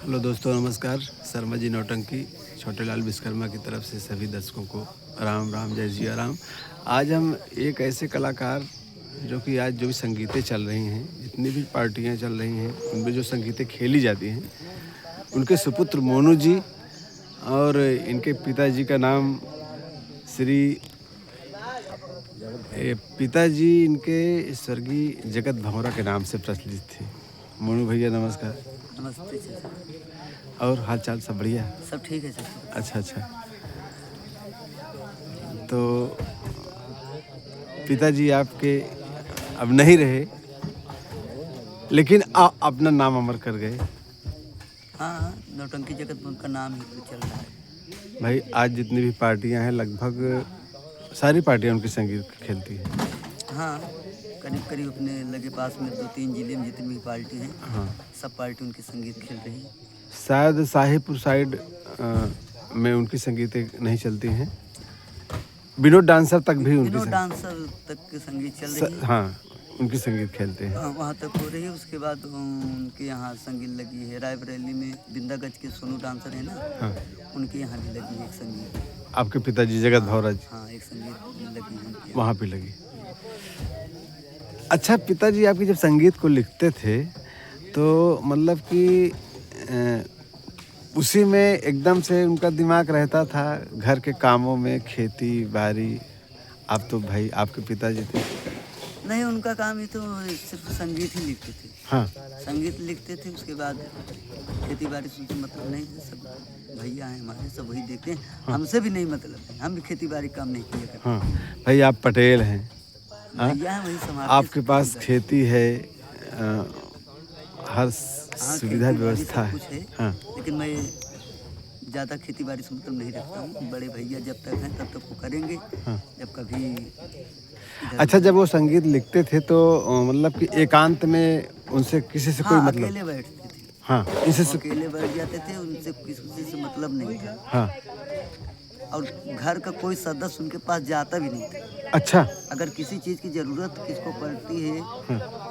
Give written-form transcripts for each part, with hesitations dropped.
Hello दोस्तों, नमस्कार। शर्मा जी नौटंकी छोटे लाल विश्वकर्मा की तरफ से सभी दर्शकों को राम राम, जय सिया राम। आज हम एक ऐसे कलाकार जो कि आज जो भी संगीतें चल रही हैं, जितनी भी पार्टियां चल रही हैं, उनमें जो संगीतें खेली जाती हैं, उनके सुपुत्र मोनू जी और इनके पिताजी का नाम श्री पिताजी इनके स्वर्गीय जगत भंवरा के नाम से प्रचलित थे। मोनू भैया नमस्कार। नमस्ते चाचा। और हाल चाल सब बढ़िया? सब ठीक है चाचा। अच्छा। तो पिताजी आपके अब नहीं रहे, लेकिन अपना नाम अमर कर गए। हाँ, नौटंकी जगत उनका नाम ही तो चल रहा है। भाई आज जितनी भी पार्टियां हैं, लगभग सारी पार्टियां उनके संगीत खेलती हैं। हाँ, करीब करीब अपने लगे पास में 2-3 जिले में जितनी भी पार्टी हैं, हाँ, सब पार्टी उनके संगीत खेल रही है। शायद साहिबपुर साइड में उनकी संगीतें नहीं चलती हैं। विनोद डांसर तक भी उनकी डांसर तक के संगीत चल रही है। हाँ, उनकी संगीत खेलते हैं। हाँ, वहाँ तक हो रही है। उसके बाद उनके यहाँ संगीत लगी है रायबरेली में, बिंदागंज के सोनू डांसर है ना। हाँ, उनके यहाँ भी लगी है एक संगीत। आपके पिताजी जगत भंवरा जी? हाँ, एक संगीत लगी है उनके वहाँ पे लगी। अच्छा, पिताजी आपके जब संगीत को लिखते थे तो मतलब कि उसी में एकदम से उनका दिमाग रहता था, घर के कामों में, खेती बाड़ी? आप तो भाई आपके पिताजी थे। नहीं, उनका काम ही तो सिर्फ संगीत ही लिखते थे। हाँ, संगीत लिखते थे, उसके बाद खेती बाड़ी से उनसे मतलब नहीं है। सब भैया हैं हमारे, सब वही देखते हैं। हाँ। हमसे भी नहीं मतलब है, हम भी खेती बाड़ी काम नहीं किया करते। हाँ भाई, आप पटेल हैं। भैया हैं, वही संभालते। आपके पास खेती है, हर सुविधा व्यवस्था कुछ है। हाँ। लेकिन मैं ज़्यादा खेती बाड़ी से मतलब नहीं रखता हूँ। बड़े भैया जब तक हैं तब तक वो करेंगे। हाँ। जब कभी अच्छा, जब वो संगीत लिखते थे तो मतलब कि एकांत में उनसे किसी से कोई मतलब? अकेले बैठते थे। हाँ, इनसे अकेले बैठ जाते थे, उनसे किसी से मतलब नहीं था। हाँ। और घर का कोई सदस्य उनके पास जाता भी नहीं था। अच्छा। अगर किसी चीज़ की ज़रूरत किसको पड़ती है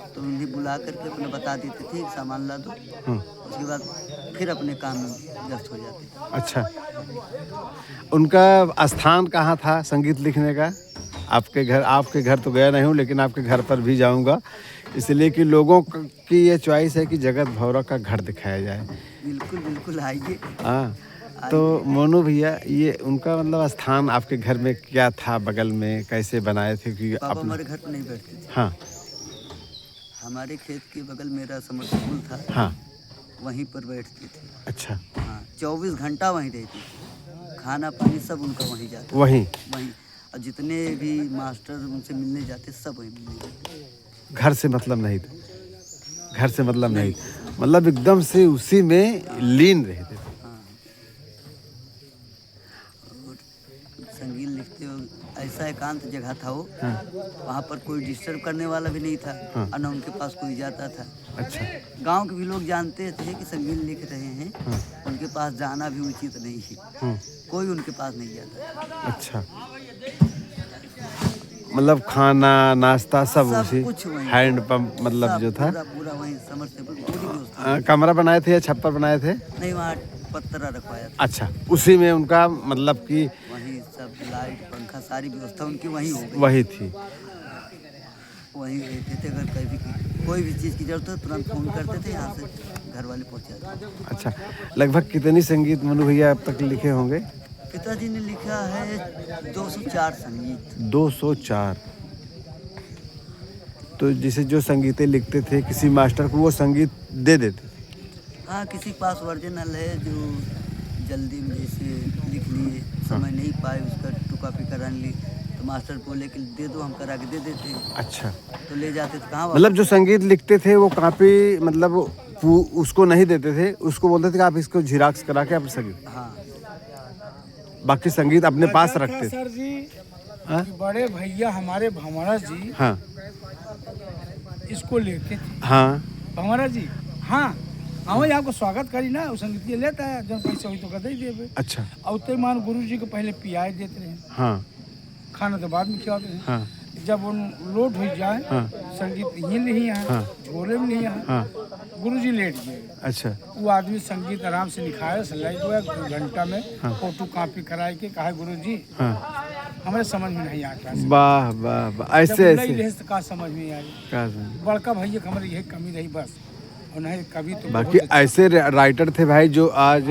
तो उन्हें बुला करके अपने बता देते थे, सामान ला दो। उसके बाद फिर अपने काम में व्यस्त हो जाते थे। अच्छा, उनका स्थान कहाँ था संगीत लिखने का? आपके घर तो गया नहीं हूँ, लेकिन आपके घर पर भी जाऊँगा, इसलिए कि लोगों की ये चॉइस है कि जगत भंवरा का घर दिखाया जाए। बिल्कुल बिल्कुल, आइए। हाँ, तो मोनू भैया, ये उनका मतलब स्थान आपके घर में क्या था, बगल में कैसे बनाए थे? कि पापा हमारे घर पर नहीं बैठते थे। हाँ। हमारे खेत के बगल मेरा समरसेबुल था। हाँ, वहीं पर बैठते थे। अच्छा। हाँ, 24 घंटा वहीं रहती थी। खाना पानी सब उनका वहीं जाता। वहीं और जितने भी मास्टर उनसे मिलने जाते सब वहीं मिलने जाते। घर से मतलब नहीं था? घर से मतलब नहीं, मतलब एकदम से उसी में लीन रहते थे। हाँ, और संगीत लिखते हो ऐसा एकांत जगह था वो। हाँ। वहाँ पर कोई डिस्टर्ब करने वाला भी नहीं था। हाँ। और न उनके पास कोई जाता था। अच्छा। गांव के भी लोग जानते थे कि संगीत लिख रहे हैं। हाँ। उनके पास जाना भी उचित नहीं है। कोई उनके पास नहीं जाता। अच्छा, मतलब खाना नाश्ता सब उसी हैंड पंप मतलब जो था पूरा वहीं समरसेबुल पूरी व्यवस्था। कमरा बनाए थे या छप्पर बनाए थे? नहीं, वहाँ पत्थरा रखवाया था। अच्छा, उसी में उनका मतलब कि वहीं सब लाइट पंखा सारी व्यवस्था उनकी वहीं हो गई। वही थी। वहीं रहते थे। अगर कभी कोई भी चीज़ की जरूरत हो तुरंत फ़ोन करते थे, यहाँ से घर वाले पहुँचाते थे। अच्छा, लगभग कितनी संगीत मोनू भैया अब तक लिखे होंगे? पिताजी ने लिखा है 204 संगीत। 204। तो जिसे जो संगीतें लिखते थे, किसी मास्टर को वो संगीत दे देते थे? हाँ, किसी के पास ओरिजिनल है जो जल्दी में जैसे लिख लिए, समय नहीं पाए, उसका टू कॉपी करा ली तो मास्टर बोले कि दे दो, हम करा के दे देते। अच्छा, तो ले जाते थे। कहाँ मतलब जो संगीत लिखते थे वो कॉपी मतलब उसको नहीं देते थे, उसको बोलते थे कि आप इसको झिराक्स करा के अपने संगीत। हाँ, बाकी संगीत अपने पास रखते थे। सर जी, हाँ? बड़े भैया हमारे भंवरा जी हाँ, इसको लेते थे। हाँ, भंवरा जी, हाँ हमें आपको स्वागत करी ना, संगीत लेता है जब पैसे हुई तो कदे ही देवे। अच्छा। और मान गुरु जी को पहले पियाए देते रहे। हाँ, खाना तो बाद में खिलाते हैं। हाँ, जब उन लोड हो जाए हाँ। संगीत ये नहीं है हाँ। झोले में नहीं है हाँ। गुरुजी लेट गए अच्छा। वो आदमी संगीत आराम से निखाए से लग गया 2 घंटा में हाँ। फोटो कॉपी कराए के कहा गुरुजी हाँ। हमारे समझ में नहीं आता वाह वाह वाह, ऐसे जब ऐसे रहे तो का समझ में आई क्या समझ? बड़का भैया हमारे यही कमी रही बस और नहीं कभी तो बाकी बहुत अच्छा। ऐसे राइटर थे भाई जो आज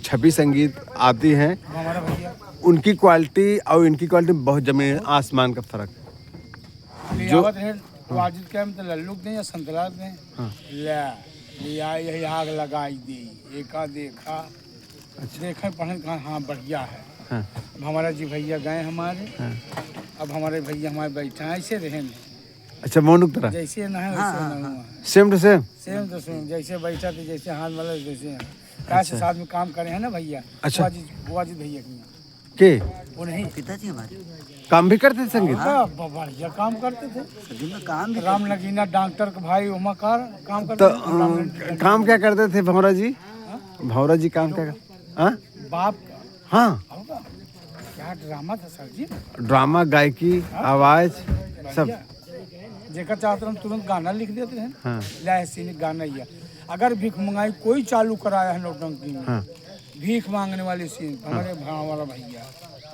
छवि संगीत आती हैं, हमारा भैया उनकी क्वालिटी और इनकी क्वालिटी में बहुत जमीन आसमान का फर्क है। जो लियावत है वाजिद क्या मतलब लल्लू दें या संतरा दें हाँ। लिया यही आग लगाई दी एका देखा देखा पढ़े कहा हाँ बढ़िया है। हाँ। अब हमारा जी भैया गए हमारे हाँ। अब हमारे भैया हमारे बैठे हैं ऐसे रहे अच्छा मोनू की तरह जैसे न है हाँ, वैसे हाँ, न हाँ। हुआ सेम टू सेम। सेम तो सेम जैसे बैठा थे जैसे हाथ मतलब जैसे हैं क्या से साथ में काम करे हैं ना भैया अच्छा। बुआजी भैया की के वो नहीं पिताजी हमारे काम भी करते थे संगीत? बढ़िया काम करते थे सभी में काम भी राम लगीना डॉक्टर का भाई उमाकार काम तो करते थे काम क्या करते थे भंवरा जी? भंवरा जी काम क्या हाँ? बाप का हाँ होगा क्या ड्रामा था सर जी ड्रामा गायकी आवाज सब। बढ़िया। जेकर चाहते हम तुरंत गाना लिख देते हैं हाँ। लाइसिन गाना ही है। अगर भीख मंगाई कोई चालू कराया है नौटंकी में हाँ। भीख मांगने वाली सीन हमारे भावरा भैया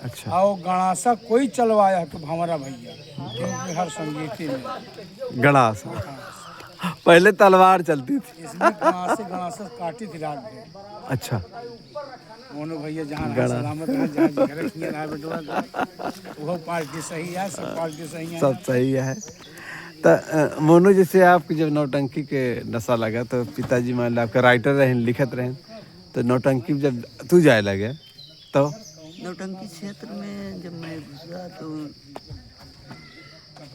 अच्छा। और गणासा कोई चलवाया है तो भावरा भैया क्योंकि हर संगीती में गणास पहले तलवार चलती थी। इसलिए गणासा काटी थी रात में। अच्छा। मोनू भैया जहाँ रहा सलामत रहा जहाँ जिगर रखिए रहा बेटवा वो पार्टी सही है सब पार्टी सही है। सब सही है। तो मोनू जैसे आपकी जब नौटंकी के नशा लगा तो पिताजी मान लो आपका राइटर रहे लिखत रहे तो नौटंकी जब तू जाए लगे तो नौटंकी क्षेत्र में जब मैं घुसा तो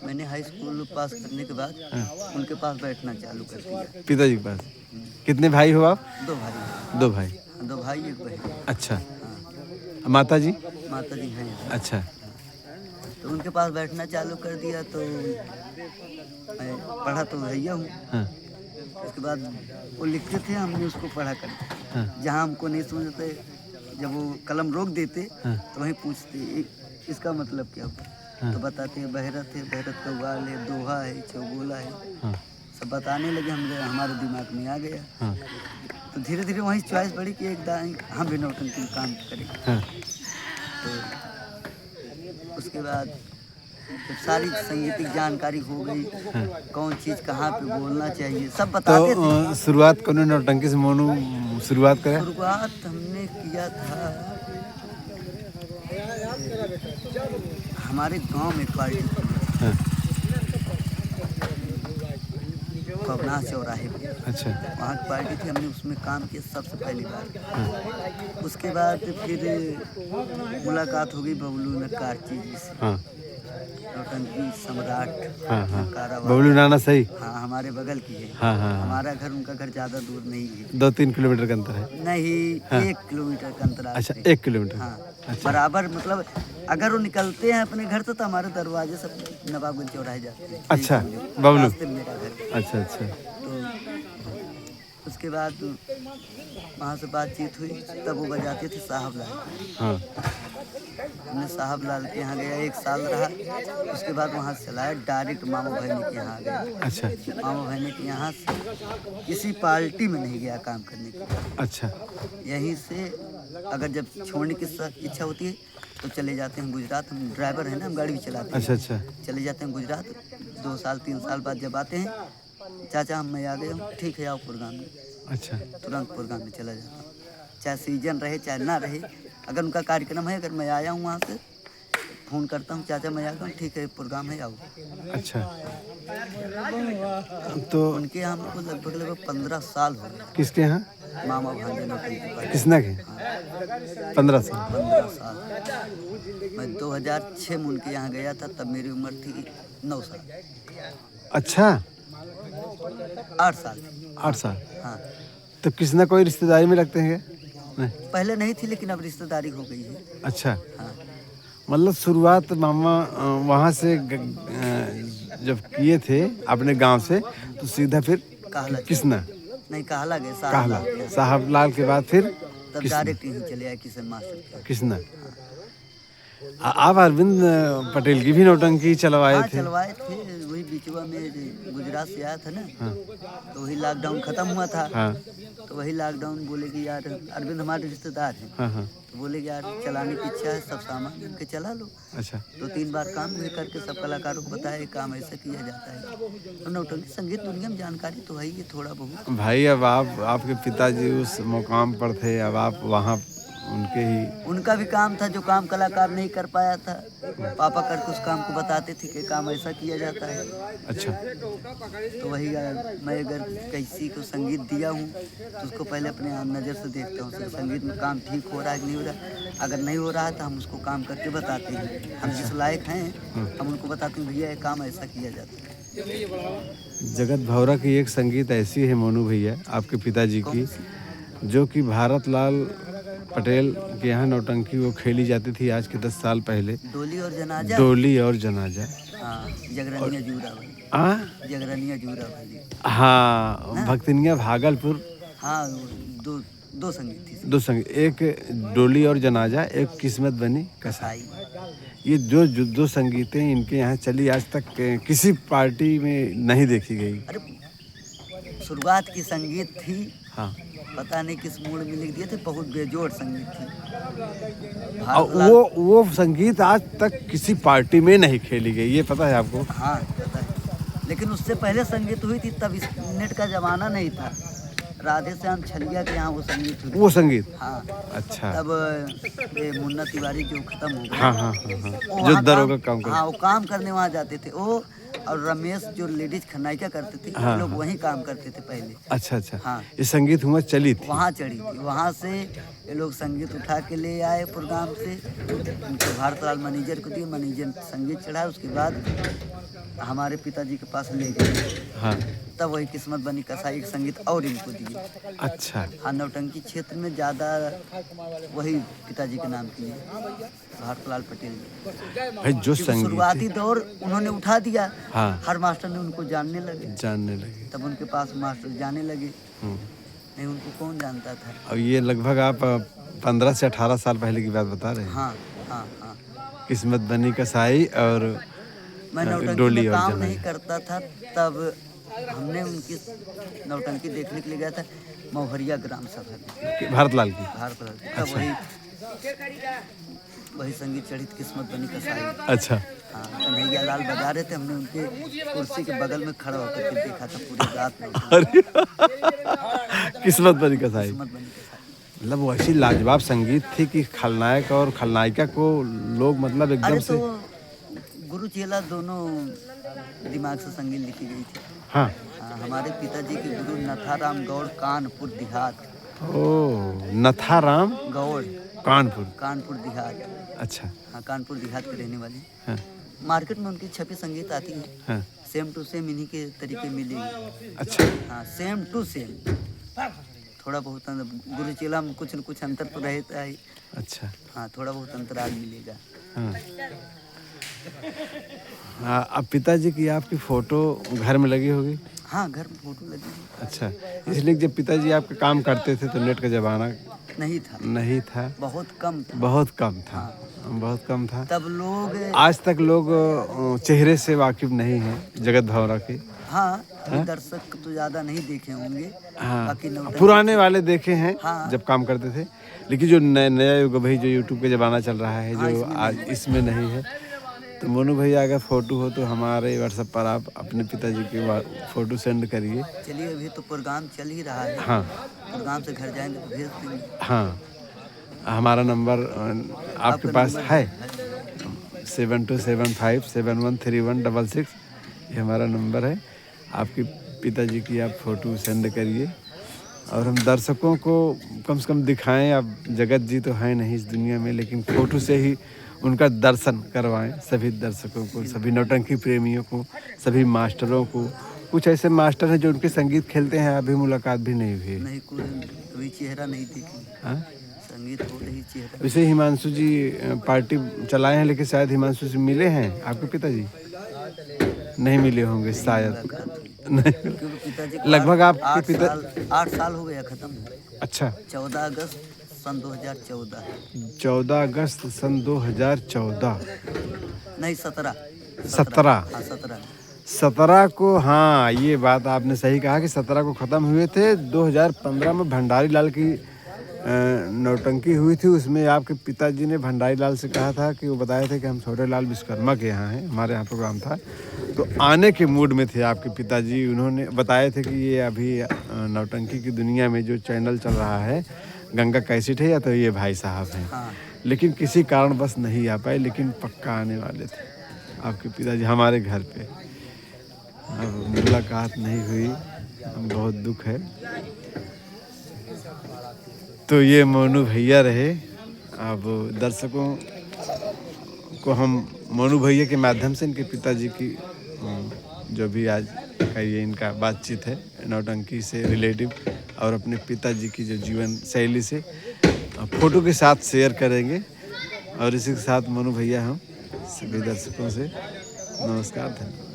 मैंने हाई स्कूल पास करने के बाद उनके पास बैठना चालू कर दिया। पिताजी के पास कितने भाई हो आप? 2 भाई 2 भाई। 2 भाई 1 बहन। अच्छा। हाँ। माता जी? माता जी हैं। अच्छा। तो उनके पास बैठना चालू कर दिया तो मैं पढ़ा तो भैया हूँ। हाँ। उसके बाद वो लिखते थे हमने उसको पढ़ा कर हाँ। जहाँ हमको नहीं समझते जब वो कलम रोक देते हाँ। तो वहीं पूछते इसका मतलब क्या हुआ। हाँ। तो बताते हैं बहरत है बहरत का उगाल है दोहा है चौगोला है हाँ। सब बताने लगे हमारे दिमाग में आ गया। हाँ। तो धीरे धीरे वहीं चॉइस बढ़ी कि एक दाएं हम भी नौटंकी में काम करेंगे। हाँ। तो उसके बाद जब सारी संगीतिक जानकारी हो गई कौन चीज़ कहाँ पे बोलना चाहिए सब बताते थे। तो शुरुआत कौन नौटंकी से मोनू शुरुआत करे? शुरुआत हमने किया था हमारे गांव में पार्टी थी हाँ। पवना चौराहे पे। अच्छा। वहाँ की पार्टी थी हमने उसमें काम किया सबसे पहली बार। उसके बाद फिर मुलाकात हो गई बबलू नक्कार जी से। हाँ। नौटंकी सम्राट। हाँ। हाँ। कारावास। बबलू नाना सही। हाँ हमारे बगल की है। हाँ। हाँ। हाँ। हमारा घर उनका घर ज़्यादा दूर नहीं है। 2-3 किलोमीटर का अंतर है। नहीं हाँ। 1 किलोमीटर का अंतराल अच्छा है। 1 किलोमीटर। हाँ अच्छा। बराबर मतलब अगर वो निकलते हैं अपने घर से तो हमारे दरवाजे सब नवाबगंज चौराहे जाते हैं। अच्छा, यही समझो, बबलू। रास्ते में मेरा घर। अच्छा। अच्छा। तो उसके बाद वहाँ से बातचीत हुई तब वो बजाते थे साहब लाल। हाँ। हमने साहब लाल के यहाँ गया 1 साल रहा। उसके बाद वहाँ से चलाया डायरेक्ट मामा भैनी के यहाँ गया। अच्छा। मामा भैनी के यहाँ से किसी पार्टी में नहीं गया काम करने के लिए। अच्छा। यहीं से अगर जब छोड़ने की इच्छा होती है तो चले जाते हैं गुजरात। हम ड्राइवर हैं ना हम गाड़ी भी चलाते हैं। अच्छा। अच्छा। चले जाते हैं गुजरात 2 साल 3 साल बाद जब आते हैं चाचा हम मैं आ गया हूँ ठीक है आओ प्रोग्राम में। अच्छा। तुरंत प्रोग्राम में चला जाता हूँ चाहे सीजन रहे चाहे ना रहे। अगर उनका कार्यक्रम है अगर मैं आया हूँ वहाँ से फ़ोन करता हूँ चाचा मैं आ गया हूँ ठीक है प्रोग्राम है आओ। अच्छा। तो उनके यहाँ हमको लगभग 15 साल हो गए। किसके यहाँ? मामा भांजे नौटंकी पार्टी। किसना के? 15 साल। 15 साल। मैं 2006 में उनके यहाँ गया था तब मेरी उम्र थी 9 साल। अच्छा। 8 साल। 8 साल। हाँ तो किसना कोई रिश्तेदारी में लगते हैं क्या? नहीं। पहले नहीं थी लेकिन अब रिश्तेदारी हो गई है। अच्छा। हाँ मतलब शुरुआत मामा वहाँ से जब किए थे अपने गांव से तो सीधा फिर कहला किसना? नहीं कहला गए कहला साहब लाल के बाद फिर तब डायरेक्ट यहीं चले आए किशन मास्टर के। किसना? आप अरविंद पटेल की भी नौटंकी चलवाए हाँ थे। चलवाए थे, वही बीचवा में गुजरात से आया था ना, हाँ तो वही लॉकडाउन खत्म हुआ था। हाँ तो वही लॉकडाउन बोले कि यार अरविंद हमारे रिश्तेदार हैं, हाँ हाँ। तो बोले कि यार चलाने की इच्छा है, सब सामान उनके चला लो। अच्छा। तो 3 बार काम भी करके सब कलाकारों को बताया काम ऐसा किया जाता है। तो नौटंकी संगीत दुनिया में जानकारी तो है ही थोड़ा बहुत। भाई अब आप आपके पिताजी उस मुकाम पर थे, अब आप वहाँ उनके ही। उनका भी काम था जो काम कलाकार नहीं कर पाया था, पापा करके उस काम को बताते थे कि काम ऐसा किया जाता है। अच्छा। तो वही मैं अगर किसी को संगीत दिया हूँ तो उसको पहले अपने नज़र से देखता हूँ संगीत में काम ठीक हो रहा है कि नहीं हो रहा। अगर नहीं हो रहा है तो हम उसको काम करके बताते हैं, हम जिस लायक हैं हम उनको बताते हैं भैया ये काम ऐसा किया जाता है। जगत भौरा की एक संगीत ऐसी है मोनू भैया, आपके पिताजी की, जो कि भारत लाल पटेल के यहाँ नौटंकी वो खेली जाती थी आज के 10 साल पहले। डोली और जनाजा। डोली और जनाजा। हाँ जगरनिया जूरा वाली। हाँ जगरनिया जूरा वाली। हाँ, भक्तिनिया भागलपुर। हाँ दो संगीत थी। 2 संगीत, एक डोली और जनाजा, एक किस्मत बनी कसाई। ये जो 2 संगीतें इनके यहाँ चली, आज तक किसी पार्टी में नहीं देखी गई। अरे शुरुआत की संगीत थी, हाँ, पता नहीं किस मूड में लिख दिए थे, बहुत बेजोड़ संगीत थी। और वो संगीत आज तक किसी पार्टी में नहीं खेली गई, ये पता है आपको? हाँ पता है, लेकिन उससे पहले संगीत हुई थी, तब इस नेट का जमाना नहीं था। राधे श्याम छलिया के यहाँ वो संगीत हुई। वो संगीत? हाँ। अच्छा। तब ये मुन्ना तिवारी जो खत्म हो गया। हाँ हाँ हाँ हाँ, जो दरोगा काम कर। हाँ वो काम करने वहाँ जाते थे वो, और रमेश जो लेडीज खन्नाइका करते थे, हाँ, लोग वहीं काम करते थे पहले। अच्छा अच्छा। हाँ। ये संगीत हुआ चली थी, वहाँ चढ़ी थी, वहाँ से ये लोग संगीत उठा के ले आए प्रोग्राम से, उनके भारत लाल मैनेजर को दिए, मैनेजर संगीत चढ़ाया, उसके बाद हमारे पिताजी के पास ले गए। हाँ। तब वही किस्मत बनी कसाई एक संगीत और इनको दिए। अच्छा। हाँ नौटंकी क्षेत्र में ज़्यादा वही पिताजी के नाम किए, भारत लाल पटेल जी। भाई जो संगीत शुरुआती दौर उन्होंने उठा दिया। हाँ। हर मास्टर ने उनको जानने लगे, तब उनके पास मास्टर जाने लगे। नहीं उनको कौन जानता था। और ये लगभग आप 15 से 18 साल पहले की बात बता रहे हैं? हाँ हाँ हाँ। किस्मत बनी कसाई और मैं नौटंकी डोली में और काम जनाजा। नहीं करता था, तब हमने उनकी नौटंकी देखने के लिए गया था मौहरिया ग्राम सभा में, भारत लाल की। भारत लाल की। तब वही संगीत चढ़ी थी, किस्मत बनी कसाई। अच्छा। हाँ कन्हैया लाल बजा रहे थे, हमने उनके कुर्सी के बगल में खड़ा होकर के देखा था पूरी रात में। किस्मत बनी कसाई। किस्मत बनी कसाई। मतलब वो ऐसी लाजवाब संगीत थी कि खलनायक और खलनायिका को लोग मतलब एकदम अरे से। तो गुरु चेला दोनों दिमाग से संगीत लिखी गई थी। हाँ। हाँ हमारे पिताजी के गुरु नथाराम गौड़ कानपुर देहात। ओ नथाराम गौड़ कानपुर देहात। अच्छा। हाँ कानपुर देहात के रहने वाले। हाँ मार्केट में उनकी छपी संगीत आती है, हाँ। सेम टू सेम इन्हीं के तरीके मिलेगी। अच्छा। हाँ सेम टू सेम, थोड़ा बहुत गुरु चेला में कुछ न कुछ अंतर तो रहता है। अच्छा। हाँ थोड़ा बहुत अंतराल मिलेगा। हाँ। हाँ, अब पिताजी की आपकी फोटो घर में लगी होगी? हाँ घर में फोटो लगी है। अच्छा, इसलिए जब पिताजी आपके काम करते थे तो नेट का जमाना नहीं था, बहुत कम था। बहुत कम था। तब लोग आज तक लोग चेहरे से वाकिफ नहीं हैं जगत भौरा के। हाँ दर्शक तो ज़्यादा नहीं देखे होंगे। हाँ बाकी पुराने वाले देखे हैं। हाँ। जब काम करते थे, लेकिन जो नया युग भाई जो यूट्यूब के ज़माना चल रहा है, जो आज इसमें नहीं है। तो मोनू भैया अगर फ़ोटो हो तो हमारे व्हाट्सएप पर आप अपने पिताजी की फ़ोटो सेंड करिए। चलिए अभी तो प्रोग्राम चल ही रहा है। हाँ प्रोग्राम से घर जाएंगे तो भेज देंगे। हाँ, हमारा नंबर आपके पास है 7275713166, ये हमारा नंबर है। आपके पिताजी की आप फ़ोटो सेंड करिए और हम दर्शकों को कम से कम दिखाएं। अब जगत जी तो हैं नहीं इस दुनिया में, लेकिन फ़ोटो से ही उनका दर्शन करवाएं सभी दर्शकों को, सभी नौटंकी प्रेमियों को, सभी मास्टरों को। कुछ ऐसे मास्टर हैं जो उनके संगीत खेलते हैं, अभी मुलाकात भी नहीं हुई। नहीं कोई चेहरा नहीं देखी। हाँ संगीत हो रही चेहरा। वैसे हिमांशु जी पार्टी चलाए हैं, लेकिन शायद हिमांशु जी मिले हैं आपके पिताजी? नहीं मिले होंगे शायद। नहीं, पिताजी लगभग आपके पिता 8 साल हो गया खत्म। अच्छा। 14 अगस्त सन 2014। 14 अगस्त सन 2014। नहीं 17। 17। हाँ 17। 17 को, हाँ ये बात आपने सही कहा कि 17 को ख़त्म हुए थे। 2015 में भंडारी लाल की नौटंकी हुई थी। उसमें आपके पिताजी ने भंडारी लाल से कहा था कि वो बताए थे कि हम छोटे लाल विश्वकर्मा के यहाँ हैं, हमारे यहाँ प्रोग्राम था, तो आने के मूड में थे आपके पिताजी। उन्होंने बताए थे कि ये अभी नौटंकी की दुनिया में जो चैनल चल रहा है गंगा कैसेट है, या तो ये भाई साहब हैं। हाँ। लेकिन किसी कारणवश नहीं आ पाए, लेकिन पक्का आने वाले थे आपके पिताजी हमारे घर पे। अब मुलाकात नहीं हुई, बहुत दुख है। तो ये मोनू भैया रहे। अब दर्शकों को हम मोनू भैया के माध्यम से इनके पिताजी की जो भी आज का ये इनका बातचीत है नौटंकी से रिलेटिव और अपने पिताजी की जो जीवन शैली से फ़ोटो के साथ शेयर करेंगे। और इसी के साथ मोनू भैया हम सभी दर्शकों से नमस्कार, धन्यवाद।